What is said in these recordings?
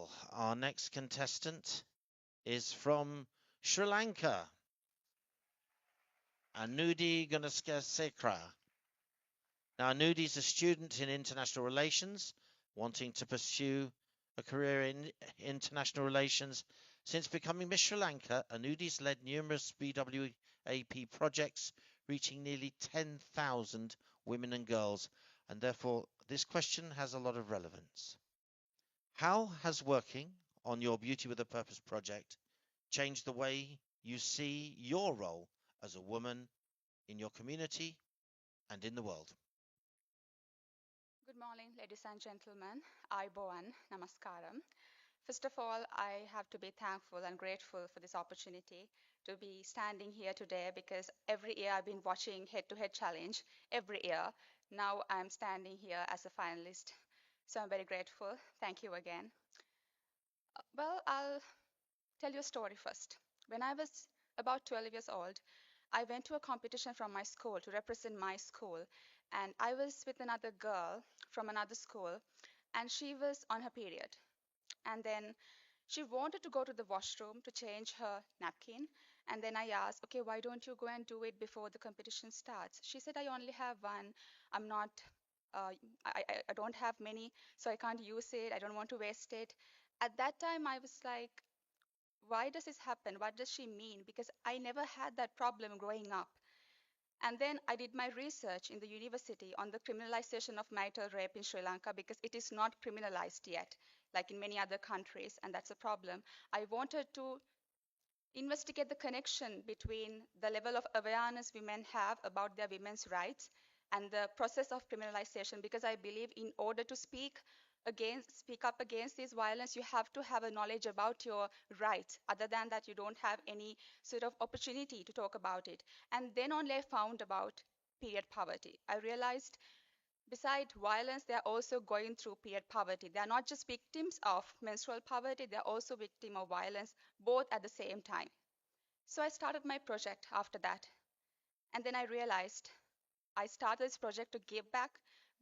Well, our next contestant is from Sri Lanka, Anudi Gunasekara. Now, Anudi is a student in international relations, wanting to pursue a career in international relations. Since becoming Miss Sri Lanka, Anudi's led numerous BWAP projects, reaching nearly 10,000 women and girls, and therefore this question has a lot of relevance. How has working on your Beauty with a Purpose project changed the way you see your role as a woman in your community and in the world? Good morning, ladies and gentlemen. Aibowan, Namaskaram. First of all, I have to be thankful and grateful for this opportunity to be standing here today because every year I've been watching Head to Head Challenge every year. Now I'm standing here as a finalist. So I'm very grateful. Thank you again. Well, I'll tell you a story first. When I was about 12 years old, I went to a competition from my school to represent my school. And I was with another girl from another school, and she was on her period. And then she wanted to go to the washroom to change her napkin. And then I asked, okay, why don't you go and do it before the competition starts? She said, I only have one. I'm not, uh, I don't have many, so I can't use it. I don't want to waste it. At that time, I was like, why does this happen? What does she mean? Because I never had that problem growing up. And then I did my research in the university on the criminalization of marital rape in Sri Lanka because it is not criminalized yet, like in many other countries, and that's a problem. I wanted to investigate the connection between the level of awareness women have about their women's rights and the process of criminalization because I believe in order to speak up against this violence, you have to have a knowledge about your rights. Other than that, you don't have any sort of opportunity to talk about it. And then only I found about period poverty. I realized besides violence, they are also going through period poverty. They are not just victims of menstrual poverty, they are also victims of violence, both at the same time. So I started my project after that. And then I realized I started this project to give back,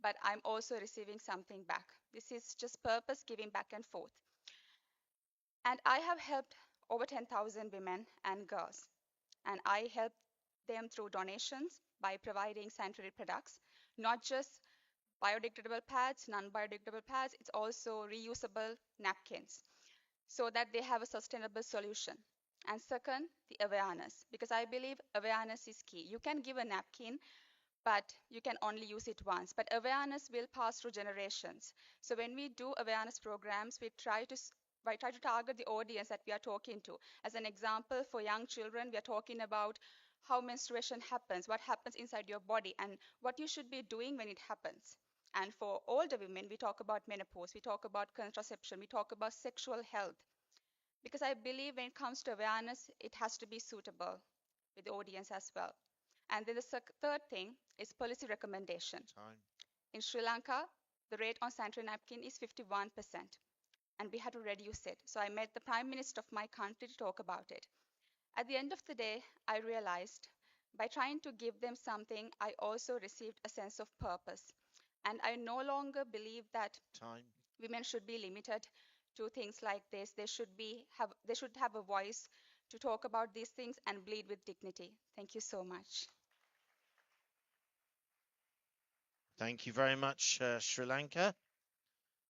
but I'm also receiving something back. This is just purpose giving back and forth. And I have helped over 10,000 women and girls. And I help them through donations by providing sanitary products, not just biodegradable pads, non-biodegradable pads, it's also reusable napkins so that they have a sustainable solution. And second, the awareness, because I believe awareness is key. You can give a napkin, but you can only use it once. But awareness will pass through generations. So when we do awareness programs, we try to target the audience that we are talking to. As an example, for young children, we are talking about how menstruation happens, what happens inside your body, and what you should be doing when it happens. And for older women, we talk about menopause, we talk about contraception, we talk about sexual health. Because I believe when it comes to awareness, it has to be suitable with the audience as well. And then the third thing is policy recommendation. Time. In Sri Lanka, the rate on sanitary napkin is 51%, and we had to reduce it. So I met the prime minister of my country to talk about it. At the end of the day, I realized by trying to give them something, I also received a sense of purpose. And I no longer believe that Time. women should be limited to things like this. They should have a voice to talk about these things and bleed with dignity. Thank you so much. Thank you very much, Sri Lanka.